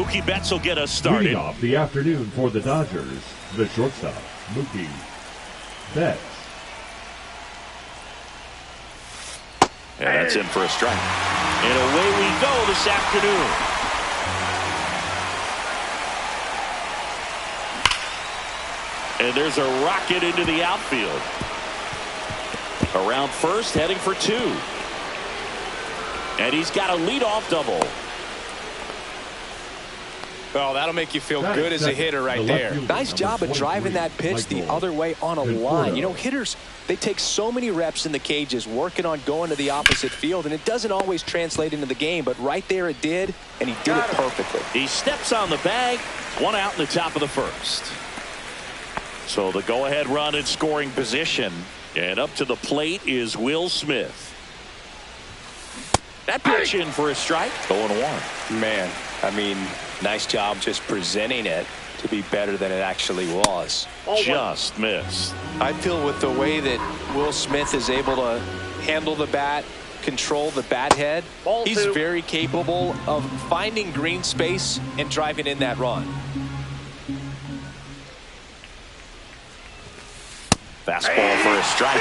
Mookie Betts will get us started. Leading off the afternoon for the Dodgers, the shortstop, Mookie Betts. And that's in for a strike. And away we go this afternoon. And there's a rocket into the outfield. Around first, heading for two. And he's got a leadoff double. Oh, that'll make you feel good as a hitter right there. Nice job of driving that pitch the other way on a line. You know, hitters, they take so many reps in the cages working on going to the opposite field, and it doesn't always translate into the game, but right there it did, and he did it perfectly. He steps on the bag. One out in the top of the first. So the go-ahead run in scoring position. And up to the plate is Will Smith. That pitch in for a strike. 0-1. Man, I mean, nice job just presenting it to be better than it actually was. Just missed. I feel with the way that Will Smith is able to handle the bat, control the bat head, he's very capable of finding green space and driving in that run. Fastball for a strike.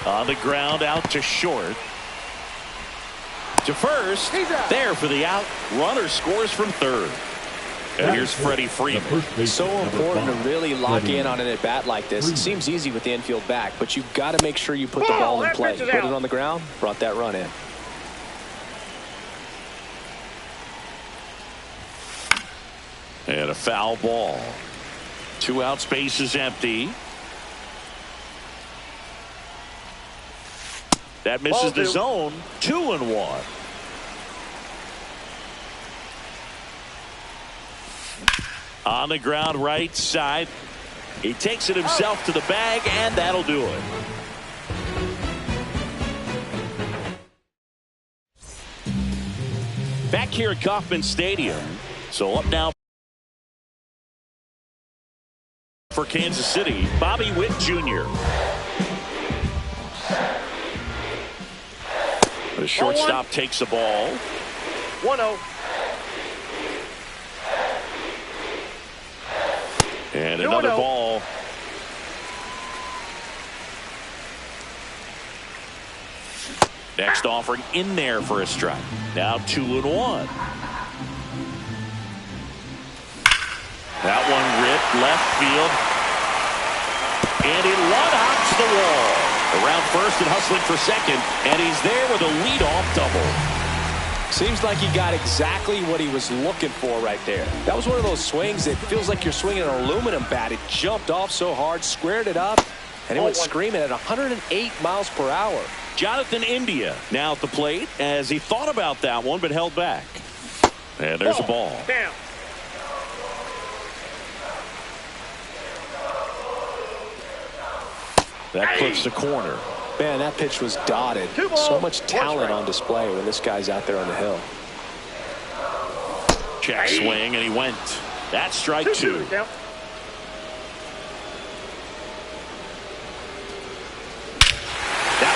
On the ground, out to short. To first. There for the out. Runner scores from third. And here's Freddie Freeman. So important to really lock in on an at-bat like this. It seems easy with the infield back, but you've got to make sure you put the ball in play. Put it on the ground, brought that run in. And a foul ball. 2 out, space is empty. That misses the zone. 2-1. On the ground, right side. He takes it himself to the bag, and that'll do it. Back here at Kauffman Stadium. So up now for Kansas City, Bobby Witt Jr. The shortstop takes the ball. 1-0. And another ball. Next offering in there for a strike. Now 2-1. That one ripped left field. And it one-hops the wall. Around first and hustling for second. And he's there with a leadoff double. Seems like he got exactly what he was looking for right there. That was one of those swings that feels like you're swinging an aluminum bat. It jumped off so hard, squared it up, and it went screaming at 108 miles per hour. Jonathan India now at the plate as he thought about that one but held back. And there's a ball. Down. That clips the corner. Man, that pitch was dotted. So much talent on display when this guy's out there on the hill. Check swing, and he went. That's strike 2. That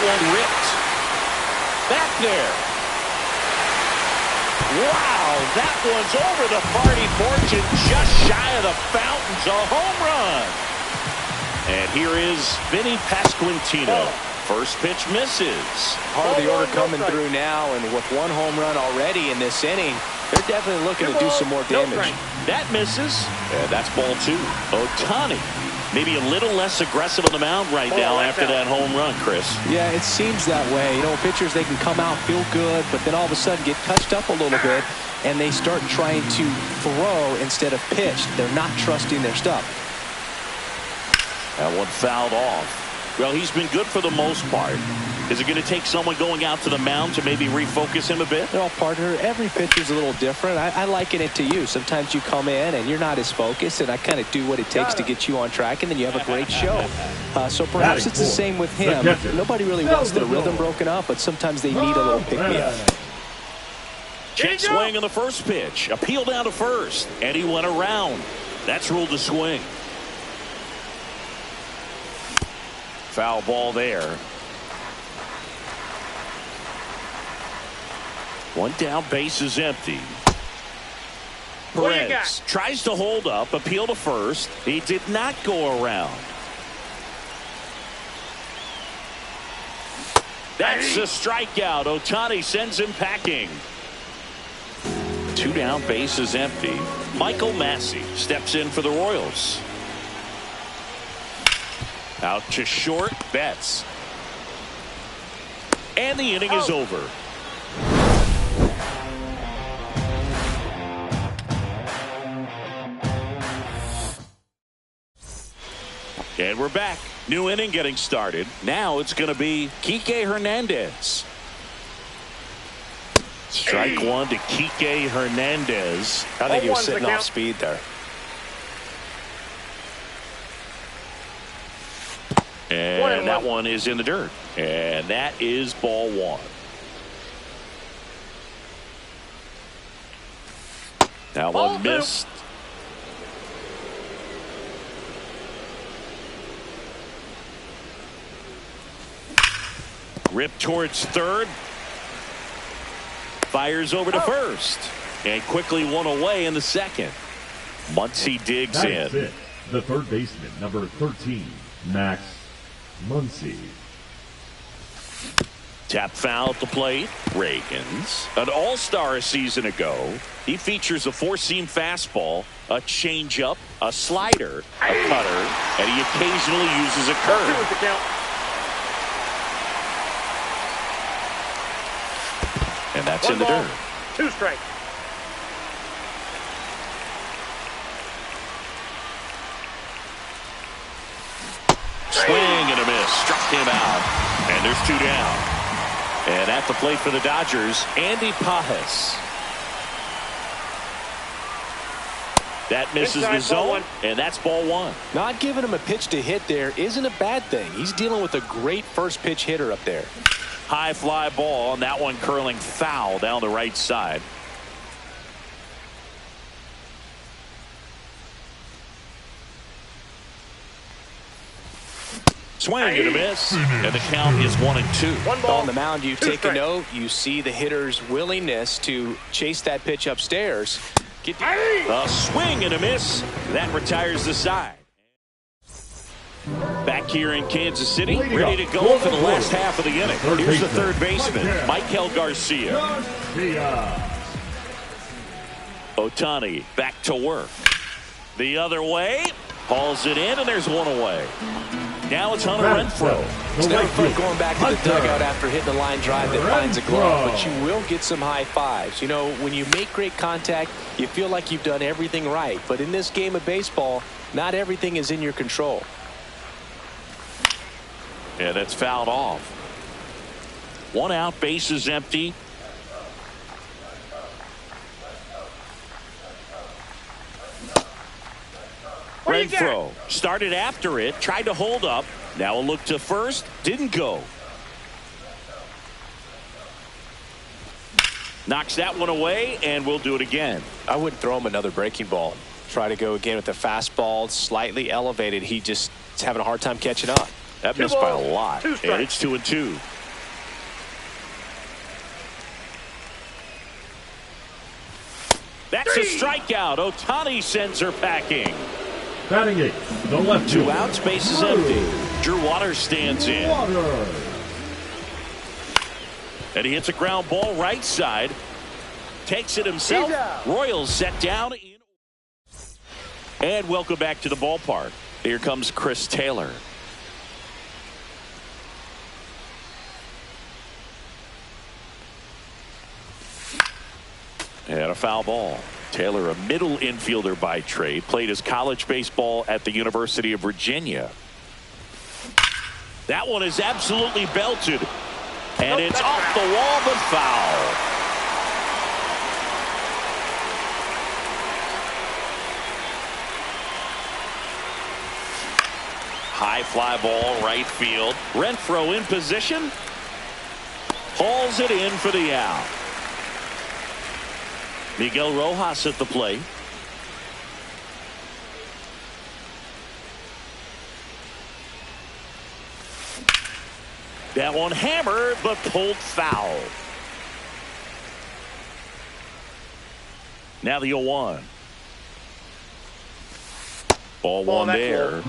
one ripped. Back there. Wow, that one's over the party porch and just shy of the fountains. A home run. And here is Vinny Pasquantino. First pitch misses. Part of the order coming through now, and with one home run already in this inning, they're definitely looking to do some more damage. That misses. And that's ball 2. Ohtani maybe a little less aggressive on the mound right now after that home run, Chris. Yeah, it seems that way. You know, pitchers, they can come out, feel good, but then all of a sudden get touched up a little bit, and they start trying to throw instead of pitch. They're not trusting their stuff. That one fouled off. Well, he's been good for the most part. Is it going to take someone going out to the mound to maybe refocus him a bit? Well, partner, every pitcher's a little different. I liken it to you. Sometimes you come in and you're not as focused, and I kind of do what it takes to get you on track, and then you have a great show. So perhaps it's the same with him. Nobody really wants their rhythm broken up, but sometimes they need a little pick-me-up. Check swing on the first pitch. Appeal down to first, and he went around. That's ruled a swing. Foul ball there. One down, base is empty. Perez tries to hold up, appeal to first. He did not go around. That's a strikeout. Ohtani sends him packing. Two down, base is empty. Michael Massey steps in for the Royals. Out to short, Betts. And the inning is over. And we're back. New inning getting started. Now it's going to be Kike Hernandez. Strike one to Kike Hernandez. I think he was sitting off speed there. And that one is in the dirt. And that is ball one. That one missed. Ripped towards third. Fires over to first. And quickly one away in the second. Muncy digs in. That's it. The third baseman, number 13, Max Muncy. Tap foul at the plate. Reagans. An all-star a season ago. He features a four-seam fastball, a changeup, a slider, a cutter, and he occasionally uses a curve. And that's in the dirt. 2 strikes. Swing and a miss. Struck him out. And there's 2 down. And at the plate for the Dodgers, Andy Pajes. That misses the zone, and that's ball one. Not giving him a pitch to hit there isn't a bad thing. He's dealing with a great first pitch hitter up there. High fly ball, and that one curling foul down the right side. Swing and a miss, and the count is 1-2. On the mound, you take a note. You see the hitter's willingness to chase that pitch upstairs. A swing and a miss. That retires the side. Back here in Kansas City, ready to go for the last half of the inning. Here's the third baseman, Michael Garcia. Ohtani back to work. The other way, hauls it in, and there's one away. Now it's Hunter Renfroe. It's never fun going back to the dugout after hitting a line drive that finds a glove, but you will get some high fives. You know, when you make great contact, you feel like you've done everything right. But in this game of baseball, not everything is in your control. And it's fouled off. 1 out, base is empty. Renfroe started after it, tried to hold up. Now a look to first, didn't go. Knocks that one away, and we'll do it again. I wouldn't throw him another breaking ball. Try to go again with the fastball, slightly elevated. He just is having a hard time catching up. That missed by a lot, and it's 2-2. That's a strikeout. Ohtani sends her packing. Batting 8, the left 2 outs, base is empty. Drew Waters stands in. And he hits a ground ball right side. Takes it himself. Royals set down. And welcome back to the ballpark. Here comes Chris Taylor. And a foul ball. Taylor, a middle infielder by trade, played his college baseball at the University of Virginia. That one is absolutely belted. And it's off the wall, but foul. High fly ball, right field. Renfroe in position. Hauls it in for the out. Miguel Rojas at the plate. That one hammered, but pulled foul. Now the 0-1. Ball one there.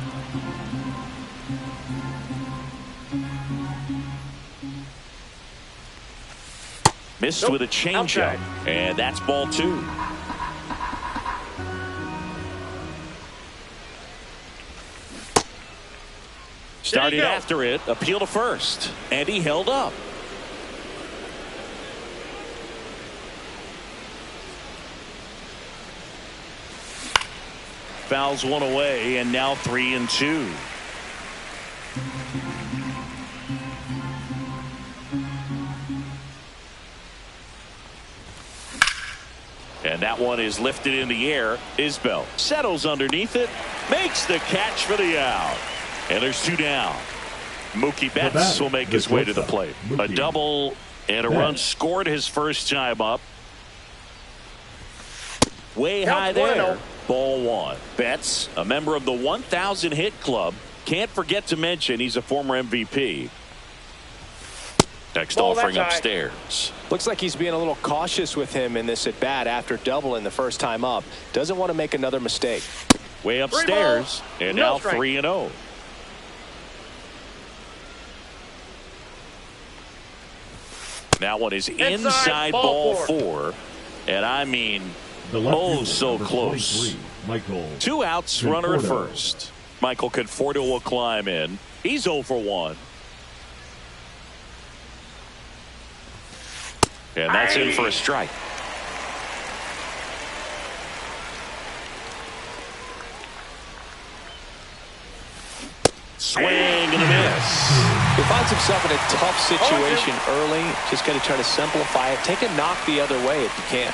Missed with a changeup, and that's ball 2. Started after it, appeal to first, and he held up. Fouls one away, and now 3-2. And that one is lifted in the air. Isbell settles underneath it, makes the catch for the out. And there's 2 down. Mookie Betts will make his way to the plate. A double and a run scored his first time up. Way high there. Ball 1. Betts, a member of the 1,000 hit club. Can't forget to mention he's a former MVP. Next offering upstairs. Looks like he's being a little cautious with him in this at bat after doubling the first time up. Doesn't want to make another mistake. Way upstairs, and now 3-0. That one is inside ball 4. And I mean, oh, so close. 2 outs, runner at first. Michael Conforto will climb in. He's 0 for 1. And that's in for a strike. Swing and a miss. He finds himself in a tough situation early. Just got to try to simplify it. Take a knock the other way if you can.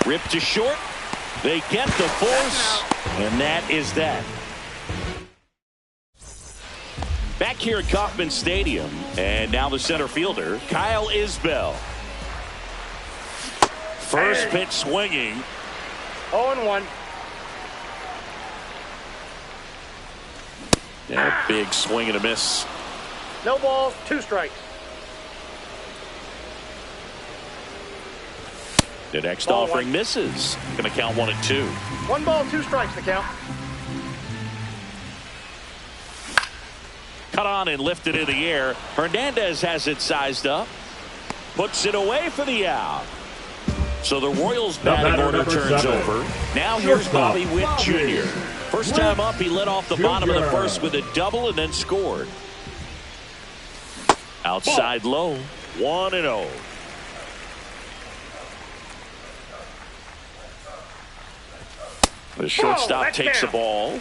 Ripped to short. They get the force, and that is that. Back here at Kauffman Stadium, and now the center fielder, Kyle Isbell. First pitch swinging. 0-1. And a big swing and a miss. No balls, 2 strikes. The next offering misses. Going to count 1-2. 1 ball, 2 strikes to count. Cut on and lifted in the air. Hernandez has it sized up. Puts it away for the out. So the Royals batting order turns over. Now here's Bobby Witt Jr. First time up, he led off the bottom of the first with a double and then scored. Outside low, 1-0. The shortstop takes the ball.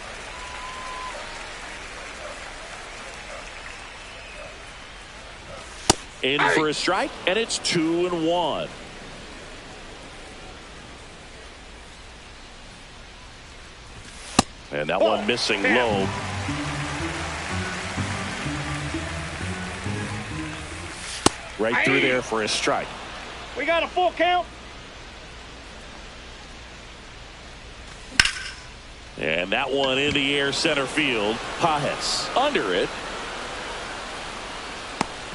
In for a strike, and it's 2-1. And that one missing low. Right through there for a strike. We got a full count. And that one in the air center field. Pajes under it.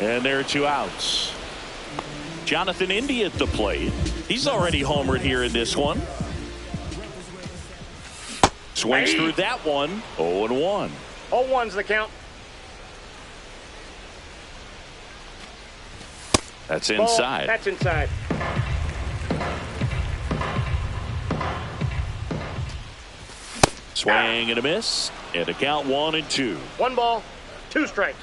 And there are 2 outs. Jonathan India at the plate. He's already homered here in this one. Swings through that one. 0-1. 0-1's the count. That's inside. That's inside. Swing and a miss. And a count 1-2. 1 ball, 2 strikes.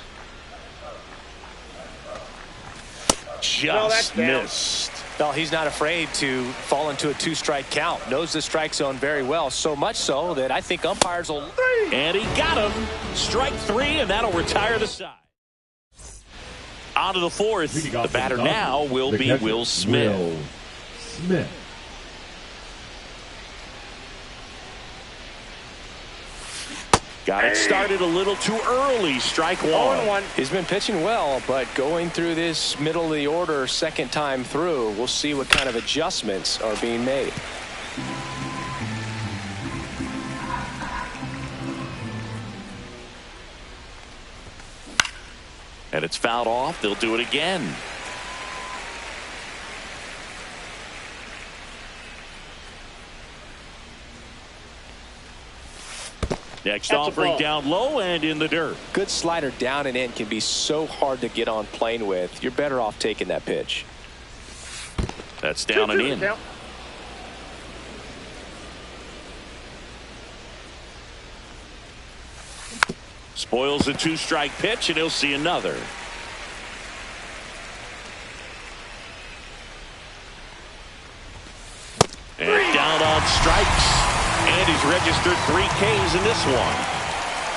Just missed. Well, he's not afraid to fall into a 2-strike count. Knows the strike zone very well. So much so that I think umpires will. And he got him. Strike 3, and that'll retire the side. On to the 4th. The batter now will be Will Smith. Got it started a little too early. Strike 1. He's been pitching well, but going through this middle of the order second time through, we'll see what kind of adjustments are being made. And it's fouled off. They'll do it again. Next offering down low and in the dirt. Good slider down and in can be so hard to get on plane with. You're better off taking that pitch. That's down and in. Spoils a two-strike pitch, and he'll see another. And down on strikes. And he's registered 3 Ks in this one.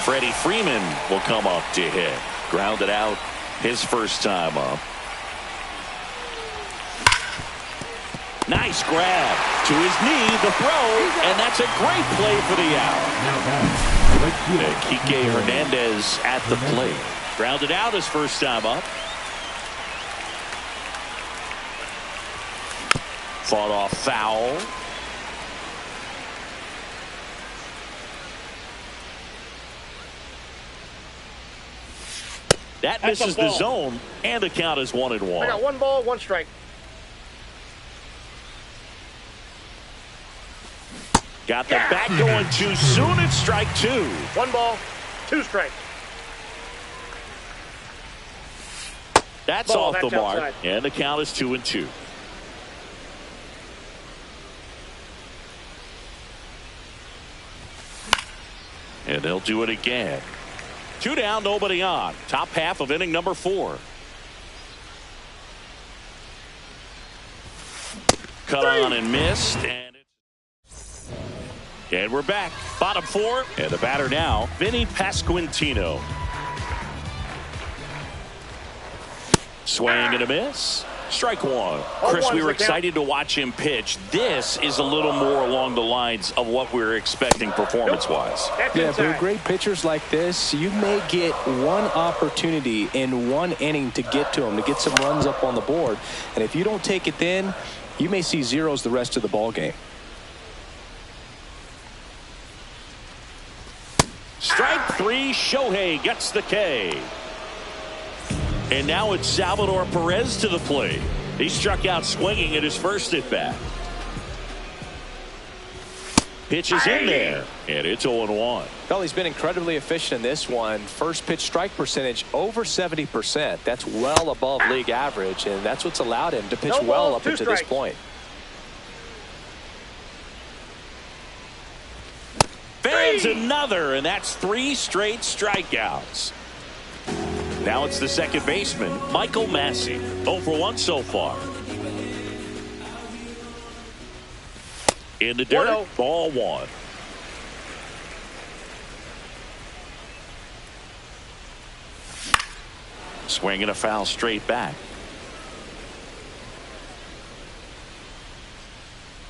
Freddie Freeman will come up to hit. Grounded out his first time up. Nice grab to his knee, the throw, and that's a great play for the out. And Kike Hernandez at the plate. Grounded out his first time up. Fought off foul. That misses the zone, and the count is 1-1. I got 1 ball, 1 strike. Got the bat going too soon. It's strike 2. 1 ball, 2 strikes. That's off the mark, outside. And the count is 2-2. And they'll do it again. 2 down, nobody on. Top half of inning number 4. Cut on and missed. And we're back. Bottom 4. And the batter now, Vinny Pasquantino. Swing and a miss. Strike 1. Chris, we were excited to watch him pitch. This is a little more along the lines of what we were expecting performance-wise. Yeah, but great pitchers like this, you may get one opportunity in one inning to get to them, to get some runs up on the board. And if you don't take it then, you may see zeros the rest of the ball game. Strike 3, Shohei gets the K. And now it's Salvador Perez to the plate. He struck out swinging at his first at bat. Pitch is in there, and it's 0-1. Well, he's been incredibly efficient in this one. First pitch strike percentage over 70%. That's well above league average, and that's what's allowed him to pitch well up until this point. Fans another, and that's 3 straight strikeouts. Now it's the second baseman, Michael Massey. 0 for 1 so far. In the dirt, 1-0. ball 1. Swinging a foul straight back.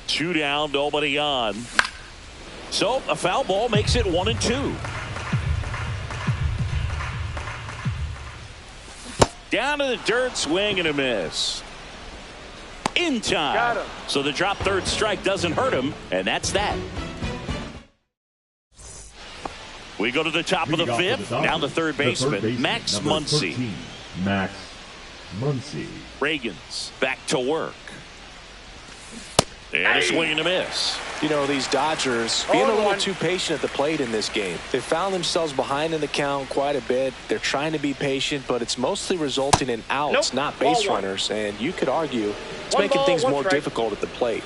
2 down, nobody on. So a foul ball makes it 1-2. Down to the dirt, swing and a miss. In time. Got him. So the drop third strike doesn't hurt him, and that's that. We go to the top of the 5th. Down the third baseman, Max Muncy. Max Muncy. Reagan's back to work. And a swing and a miss. You know, these Dodgers being a little too patient at the plate in this game. They found themselves behind in the count quite a bit. They're trying to be patient, but it's mostly resulting in outs, not base runners. And you could argue it's making things more difficult at the plate.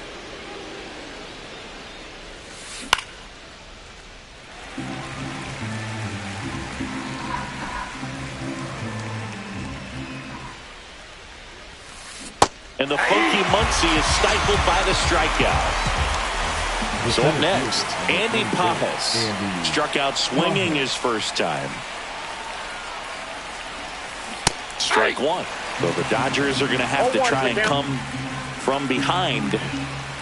And the funky Muncy is stifled by the strikeout. So up next, Andy Pages. Struck out swinging his first time. Strike 1. So the Dodgers are going to have to try and come from behind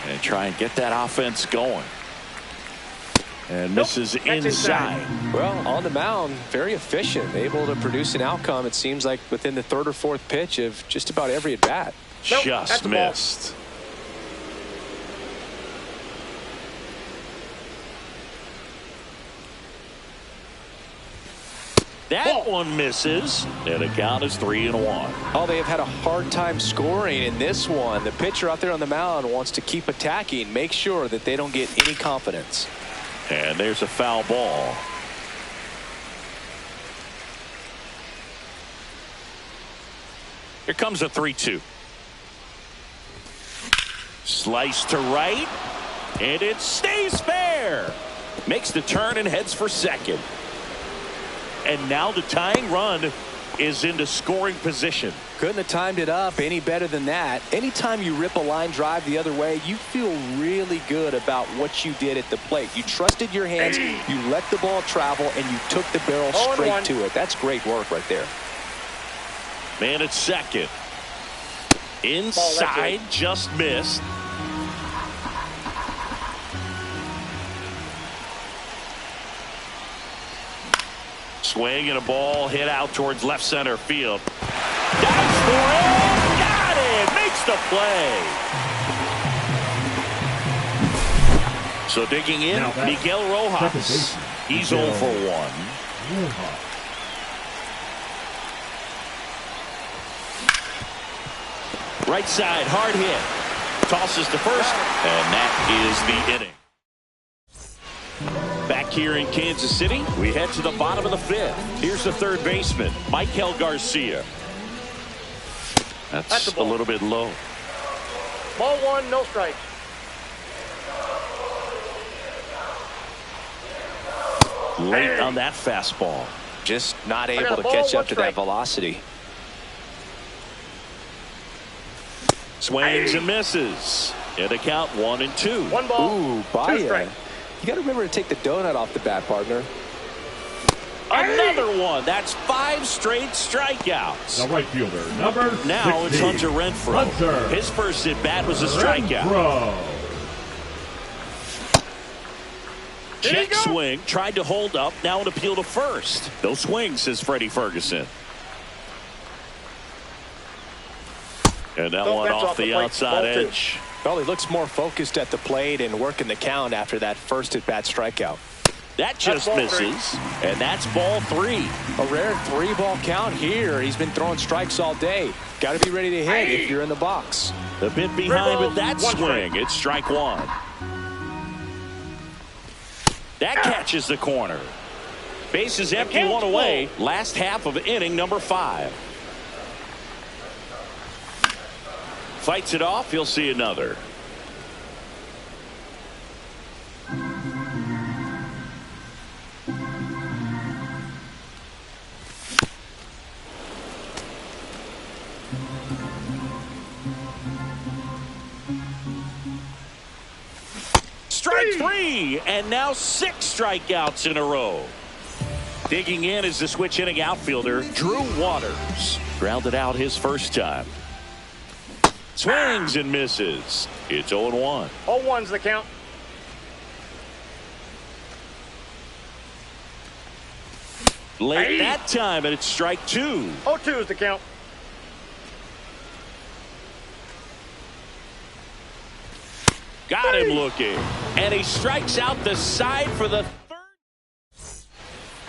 and try and get that offense going. And misses inside. Well, on the mound, very efficient, able to produce an outcome, it seems like, within the 3rd or 4th pitch of just about every at bat. Just missed. That one misses, and the count is 3-1. Oh, they have had a hard time scoring in this one. The pitcher out there on the mound wants to keep attacking, make sure that they don't get any confidence. And there's a foul ball. Here comes a 3-2. Slice to right, and it stays fair. Makes the turn and heads for second. And now the tying run is into scoring position. Couldn't have timed it up any better than that. Anytime you rip a line drive the other way, you feel really good about what you did at the plate. You trusted your hands, you let the ball travel, and you took the barrel straight to it. That's great work right there. Man at second. Inside, just missed. Swing and a ball hit out towards left center field. Dives for it. Got it. Makes the play. So digging in, Miguel Rojas. He's 0 for 1. Right side, hard hit. Tosses to first, and that is the inning. Back here in Kansas City, we head to the bottom of the 5th. Here's the third baseman, Michael Garcia. That's a little bit low. Ball 1, no strikes. Late on that fastball. Just not able to catch up to that velocity. Swings and misses. And a count 1-2. 1 ball. Ooh, 2 strikes. You got to remember to take the donut off the bat, partner. Another one. That's 5 straight strikeouts. The right fielder, number 60. Now it's Hunter Renfroe. His first at bat was a strikeout. Check swing. Tried to hold up. Now an appeal to first. No swing, says Freddie Ferguson. And that one off the outside edge. Well, he looks more focused at the plate and working the count after that first at-bat strikeout. That just misses, and that's ball 3. A rare 3-ball count here. He's been throwing strikes all day. Got to be ready to hit if you're in the box. The bit behind with that swing. It's strike 1. That catches the corner. Base is empty, 1 away. Last half of inning number 5. Fights it off. He'll see another. Strike 3, and now 6 strikeouts in a row. Digging in is the switch inning outfielder, Drew Waters. Grounded out his first time. Swings and misses. It's 0-1. 0-1's the count. Late that time, and it's strike 2. 0-2's the count. Got him looking. And he strikes out the side for the 3rd.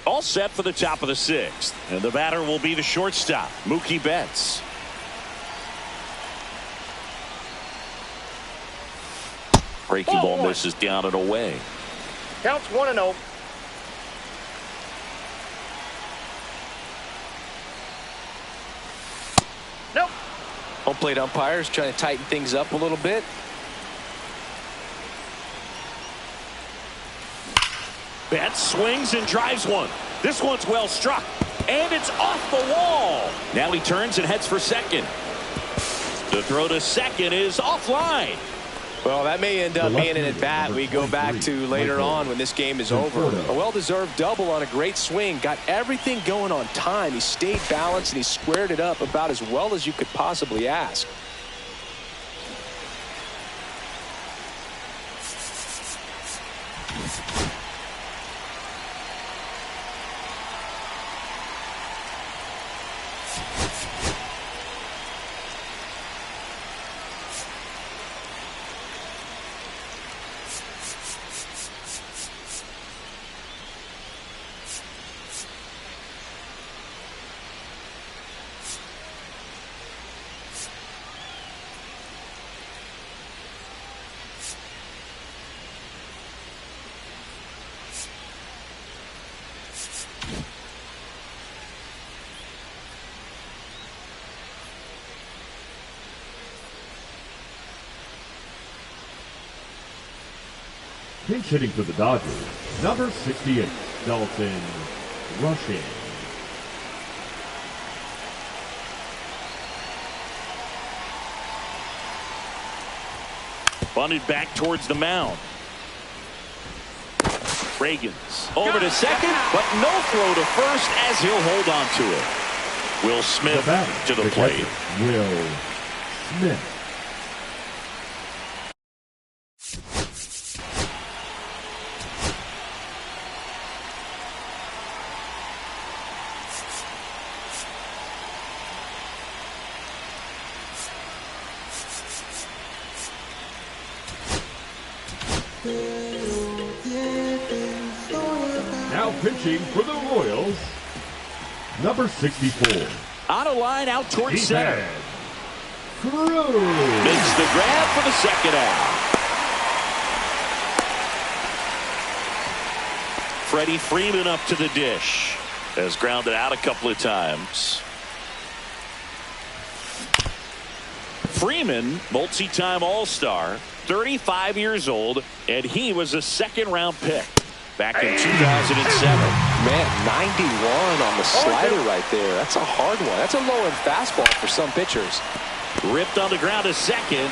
All set for the top of the 6th. And the batter will be the shortstop, Mookie Betts. Breaking ball misses down and away. Counts 1-0. Nope. Home plate umpires trying to tighten things up a little bit. Betts swings and drives one. This one's well struck. And it's off the wall. Now he turns and heads for second. The throw to second is offline. Well, that may end up being an at-bat we go back to later on when this game is over. A well-deserved double on a great swing. Got everything going on time. He stayed balanced and he squared it up about as well as you could possibly ask. Pinch hitting for the Dodgers, number 68, Dalton Rushing. Bunted back towards the mound. Reagans over to second, but no throw to first as he'll hold on to it. Will Smith to the plate. Will Smith. Now pitching for the Royals, number 64. On a line out towards center. Cruz. Makes the grab for the second out. Freddie Freeman up to the dish. Has grounded out a couple of times. Freeman, multi-time All-Star, 35 years old, and he was a second-round pick back in 2007. Man, 91 on the slider right there. That's a hard one. That's a low-end fastball for some pitchers. Ripped on the ground to second.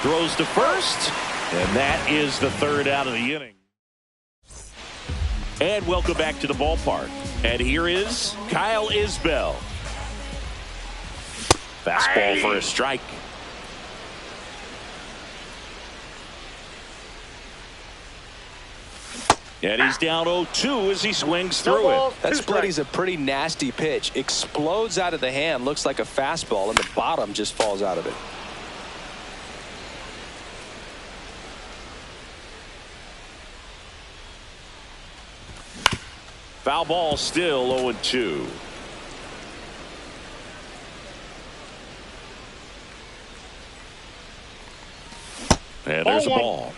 Throws to first. And that is the third out of the inning. And welcome back to the ballpark. And here is Kyle Isbell. Fastball for a strike. And he's down 0-2 as he swings through it. That splitty's a pretty nasty pitch. Explodes out of the hand. Looks like a fastball, and the bottom just falls out of it. Foul ball, still 0-2. And there's a ball.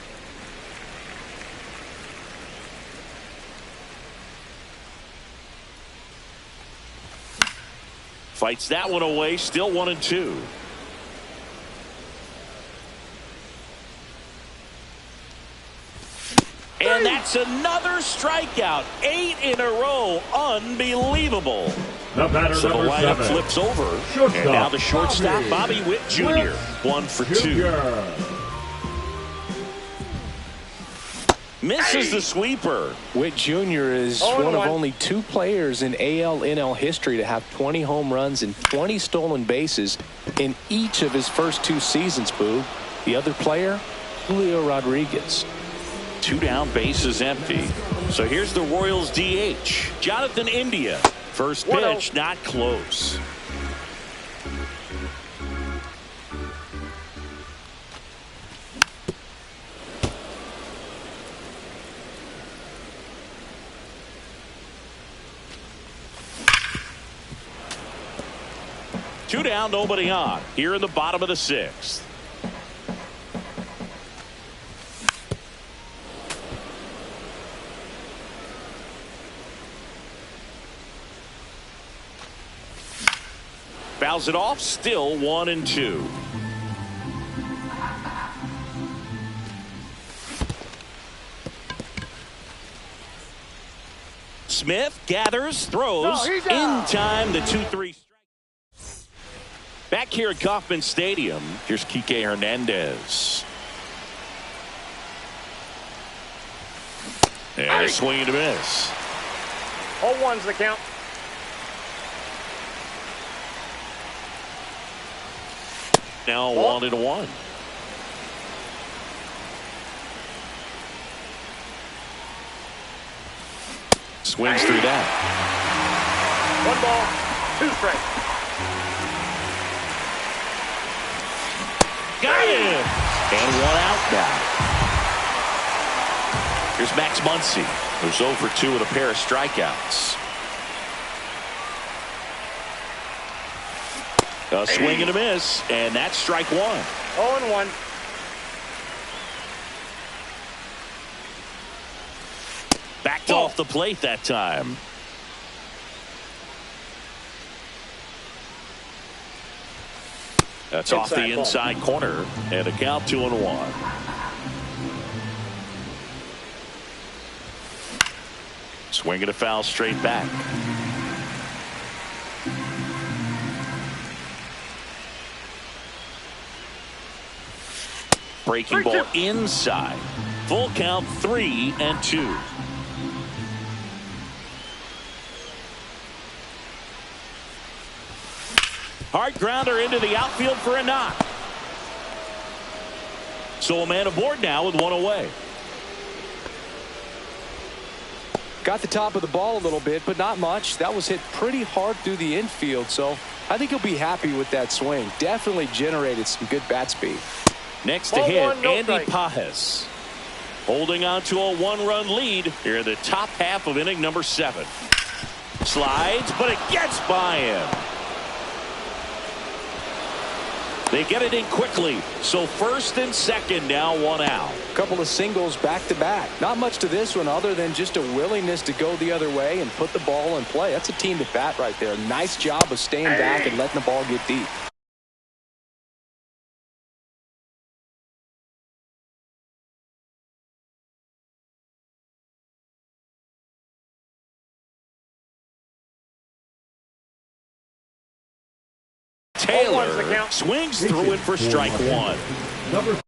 Fights that one away, still 1-2. And that's another strikeout. 8 in a row. Unbelievable. The batter, so the number lineup 7. flips over. Shortstop, and now the shortstop, Bobby Witt Jr. 1 for 2. Misses the sweeper. Witt Jr. is one of only 2 players in AL-NL history to have 20 home runs and 20 stolen bases in each of his first 2 seasons, Boo. The other player, Julio Rodriguez. 2 down, bases empty. So here's the Royals DH, Jonathan India. First pitch, not close. Two down, nobody on. Here in the bottom of the 6th. Fouls it off, still 1-2. Smith gathers, throws, in time, the 2-3 strike. Back here at Kauffman Stadium, here's Kike Hernandez. And a swing and a miss. 0-1's the count. Now 1-1. Swings through that. 1 ball, 2 strikes. Got him. And 1 out now. Here's Max Muncy, who's 0 for 2 with a pair of strikeouts. A swing and a miss, and that's strike 1. 0-1. Backed off the plate that time. That's off the inside corner, and a count 2-1. Swing and a foul straight back. Breaking ball inside. Full count, 3-2. Hard grounder into the outfield for a knock. So a man aboard now with one away. Got the top of the ball a little bit, but not much. That was hit pretty hard through the infield, so I think he'll be happy with that swing. Definitely generated some good bat speed. Next to hit, Andy Pajes. Holding on to a one-run lead here in the top half of inning number 7. Slides, but it gets by him. They get it in quickly. So first and second now, 1 out. Couple of singles back to back. Not much to this one other than just a willingness to go the other way and put the ball in play. That's a team to bat right there. Nice job of staying back and letting the ball get deep. Taylor swings through it for strike 1. Number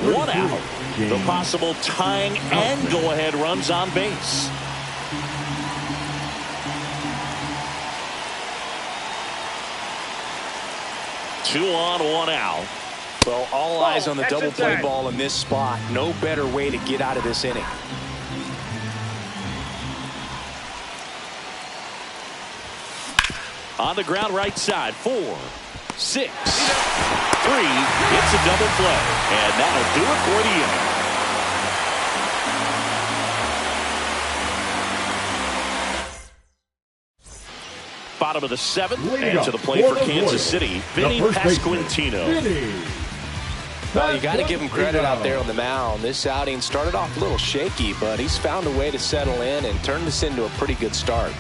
One out. The possible tying and go-ahead runs on base. Two on, one out. Well, all eyes on the double play ball in this spot. No better way to get out of this inning. On the ground right side, 4, 6, 3. It's a double play, and that'll do it for the inning. Bottom of the 7th, and to the plate for Kansas City, Vinny Pasquantino. Well, you got to give him credit out there on the mound. This outing started off a little shaky, but he's found a way to settle in and turn this into a pretty good start.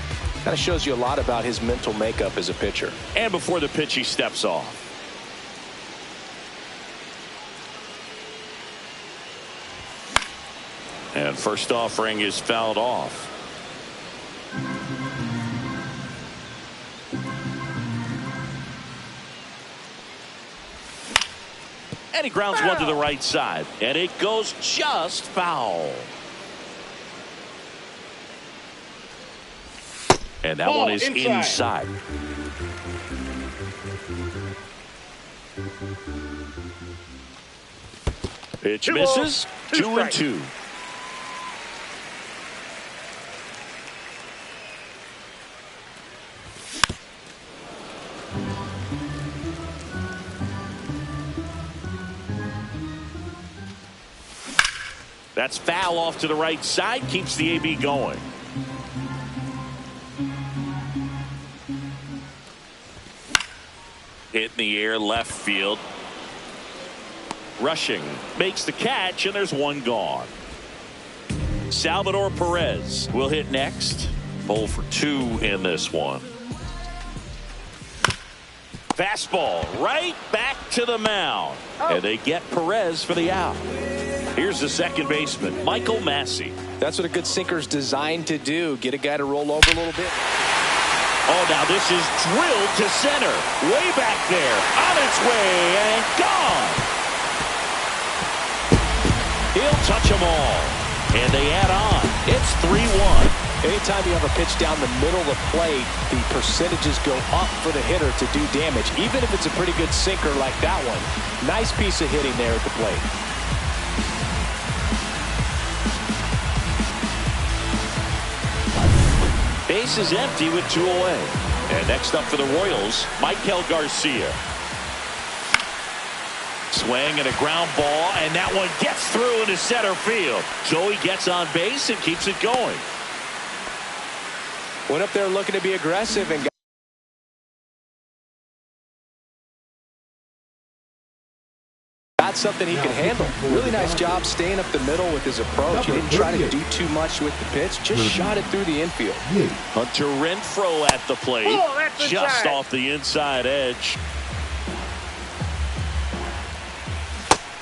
Kind of shows you a lot about his mental makeup as a pitcher. And before the pitch, he steps off. And first offering is fouled off. And he grounds one to the right side. And it goes just foul. And that one is inside. Pitch misses. 2-2. That's foul off to the right side. Keeps the AB going. Hit in the air, left field. Rushing. Makes the catch, and there's one gone. Salvador Perez will hit next. 0 for 2 in this one. Fastball right back to the mound. And they get Perez for the out. Here's the second baseman, Michael Massey. That's what a good sinker's designed to do. Get a guy to roll over a little bit. Oh, now this is drilled to center. Way back there. On its way and gone. He'll touch them all. And they add on. It's 3-1. Anytime you have a pitch down the middle of the plate, the percentages go up for the hitter to do damage, even if it's a pretty good sinker like that one. Nice piece of hitting there at the plate. Base is empty with 2 away. And next up for the Royals, Michael Garcia. Swing and a ground ball, and that one gets through into center field. Joey gets on base and keeps it going. Went up there looking to be aggressive and got something he can handle. Really nice job staying up the middle with his approach. He didn't try to do too much with the pitch, just shot it through the infield. Hunter Renfroe at the plate, just off the inside edge.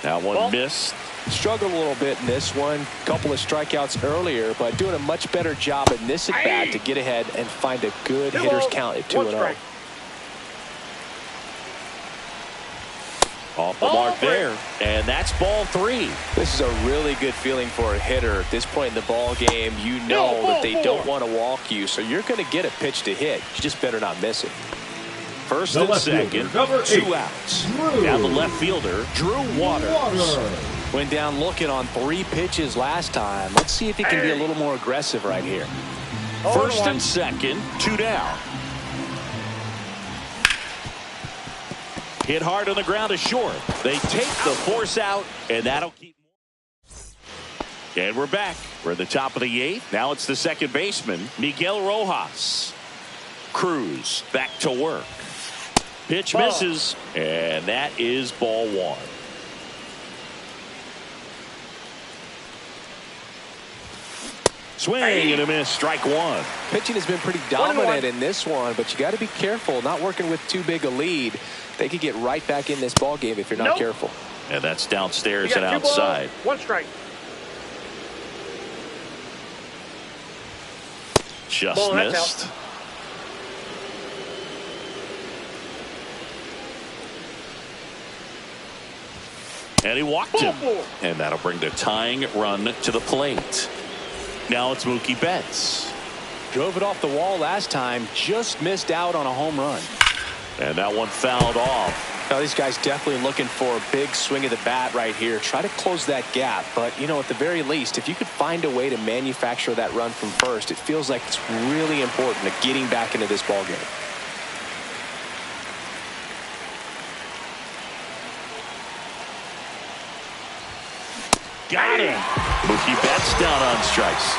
That one missed. Struggled a little bit in this one. Couple of strikeouts earlier, but doing a much better job in this at bat to get ahead and find a good hitter's count at 2-0. Off the mark there, and that's ball 3. This is a really good feeling for a hitter. At this point in the ball game, you know that they don't want to walk you, so you're going to get a pitch to hit. You just better not miss it. First and second, 2 outs. Down the left fielder, Drew Waters. Went down looking on 3 pitches last time. Let's see if he can be a little more aggressive right here. First and second, 2 down. Hit hard on the ground to short. They take the force out, and that'll keep. And we're back. We're at the top of the 8th. Now it's the second baseman, Miguel Rojas. Cruz back to work. Pitch misses, and that is ball 1. Swing and a miss, strike 1. Pitching has been pretty dominant in this one, but you got to be careful. Not working with too big a lead. They could get right back in this ball game if you're not careful. And that's downstairs and outside. 1 strike. Just missed. And he walked him. And that'll bring the tying run to the plate. Now it's Mookie Betts. Drove it off the wall last time. Just missed out on a home run. And that one fouled off. Now these guys definitely looking for a big swing of the bat right here. Try to close that gap. But, you know, at the very least, if you could find a way to manufacture that run from first, it feels like it's really important to getting back into this ball game. Got him. Mookie Betts down on strikes.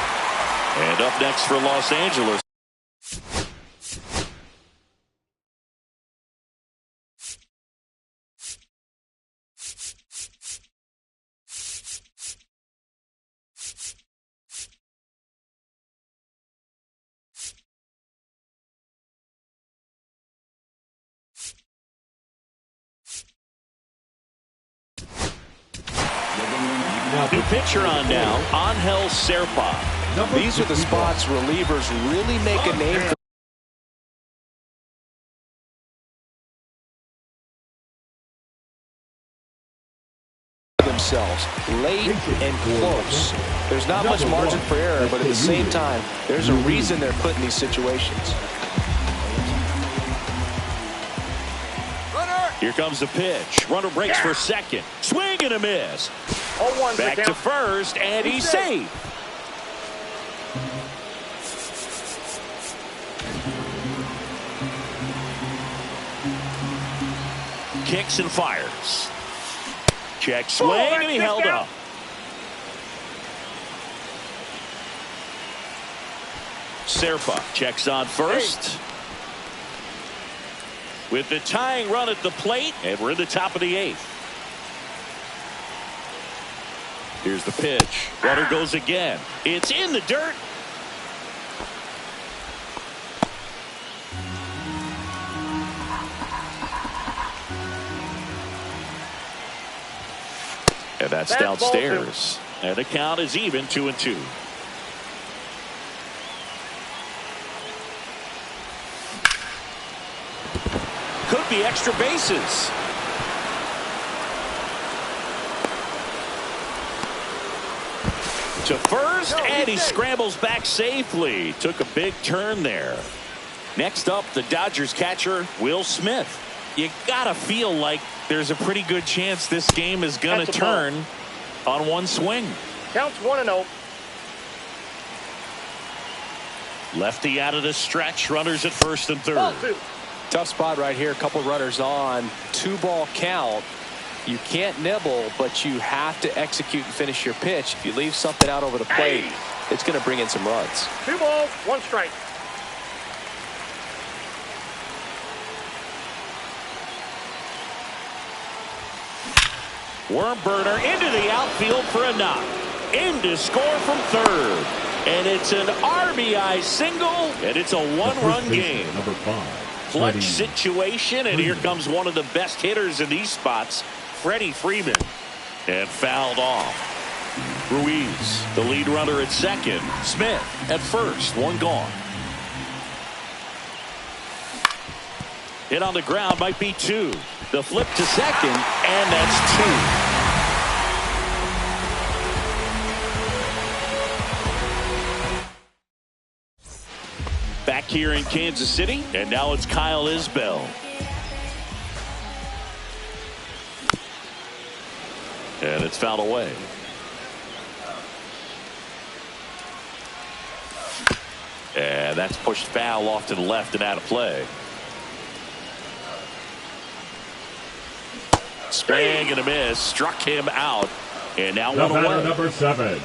And up next for Los Angeles. New pitcher on now, Angel Serpa. These are the spots relievers really make a name for themselves. Late and close. There's not much margin for error, but at the same time, there's a reason they're put in these situations. Here comes the pitch. Runner breaks for second. Swing and a miss. Back to first, and he's safe. Kicks and fires. Check swing, and he held up. Serpa checks on first. With the tying run at the plate, and we're in the top of the 8th. Here's the pitch. Runner goes again. It's in the dirt. And that's downstairs. And the count is even 2-2. Could be extra bases. To first, and he scrambles back safely. Took a big turn there. Next up, the Dodgers catcher, Will Smith. You gotta feel like there's a pretty good chance this game is gonna turn on one swing. Counts 1-0. Lefty out of the stretch. Runners at first and third. Tough spot right here. A couple runners on. 2-ball count. You can't nibble, but you have to execute and finish your pitch. If you leave something out over the plate, it's going to bring in some runs. 2 balls, 1 strike. Worm burner into the outfield for a knock. In to score from third. And it's an RBI single, and it's a 1-run game. Number 5. Clutch situation, and here comes one of the best hitters in these spots, Freddie Freeman. And fouled off. Ruiz, the lead runner at second. Smith at first, 1 gone. Hit on the ground, might be 2. The flip to second, and that's 2. Back here in Kansas City, and now it's Kyle Isbell. And it's fouled away. And that's pushed foul off to the left and out of play. Swing and a miss. Struck him out. And now The 1 away. number 7.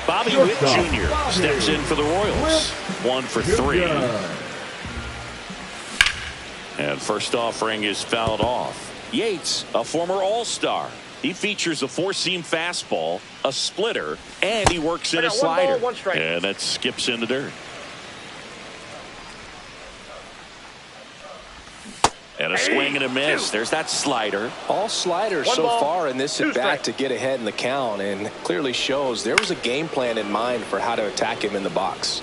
Bobby Witt Jr. steps in for the Royals. 1 for 3. And first offering is fouled off. Yates, a former All-Star. He features a 4-seam fastball, a splitter, and he works in a slider. 1 ball, 1 strike. And that skips in the dirt. And a swing and a miss. There's that slider. All sliders so far in this at bat to get ahead in the count, and clearly shows there was a game plan in mind for how to attack him in the box.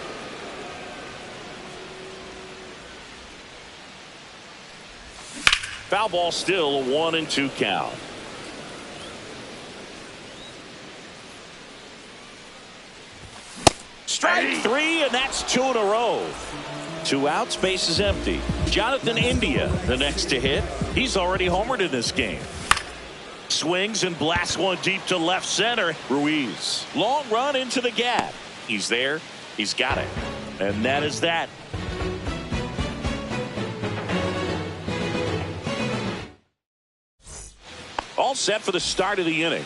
Foul ball still, a 1-2 count. Strike three, and that's 2 in a row. 2 outs, base is empty. Jonathan India, the next to hit. He's already homered in this game. Swings and blasts one deep to left center. Ruiz, long run into the gap. He's there. He's got it. And that is that. All set for the start of the inning.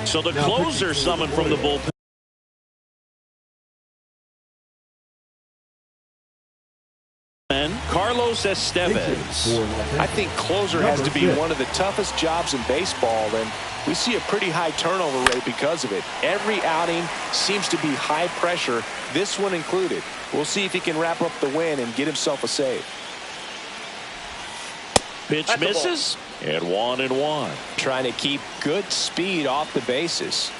So the closer summoned from the bullpen. Carlos Estevez. I think closer has to be one of the toughest jobs in baseball, and we see a pretty high turnover rate because of it. Every outing seems to be high pressure, this one included. We'll see if he can wrap up the win and get himself a save. Pitch misses, and 1-1. Trying to keep good speed off the bases.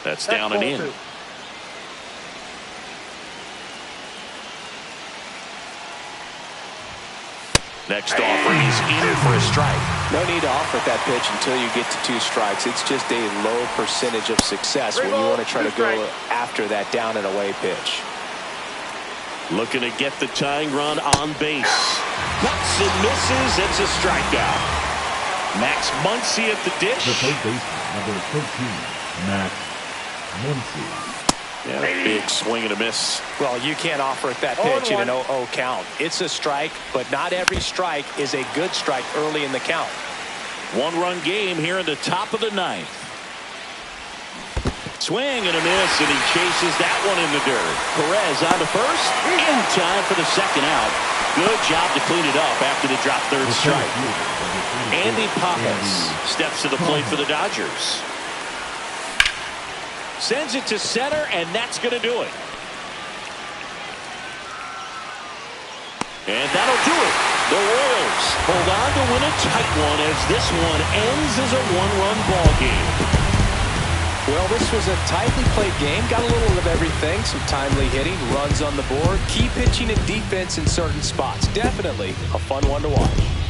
That's down and in. Next offering is in for a strike. No need to offer that pitch until you get to 2 strikes. It's just a low percentage of success when you want to try to go after that down and away pitch. Looking to get the tying run on base. Cuts and misses. It's a strikeout. Max Muncy at the dish. The third baseman, number 13, Max Muncy. Yeah, big swing and a miss. Well, you can't offer it that pitch in an 0-0 count. It's a strike, but not every strike is a good strike early in the count. 1-run game here in the top of the 9th. Swing and a miss, and he chases that one in the dirt. Perez on to first, in time for the second out. Good job to clean it up after the drop third strike. Andy Pappas steps to the plate for the Dodgers. Sends it to center, and that's going to do it. And that'll do it. The Royals hold on to win a tight one as this one ends as a 1-run ball game. Well, this was a tightly played game. Got a little of everything. Some timely hitting, runs on the board, key pitching and defense in certain spots. Definitely a fun one to watch.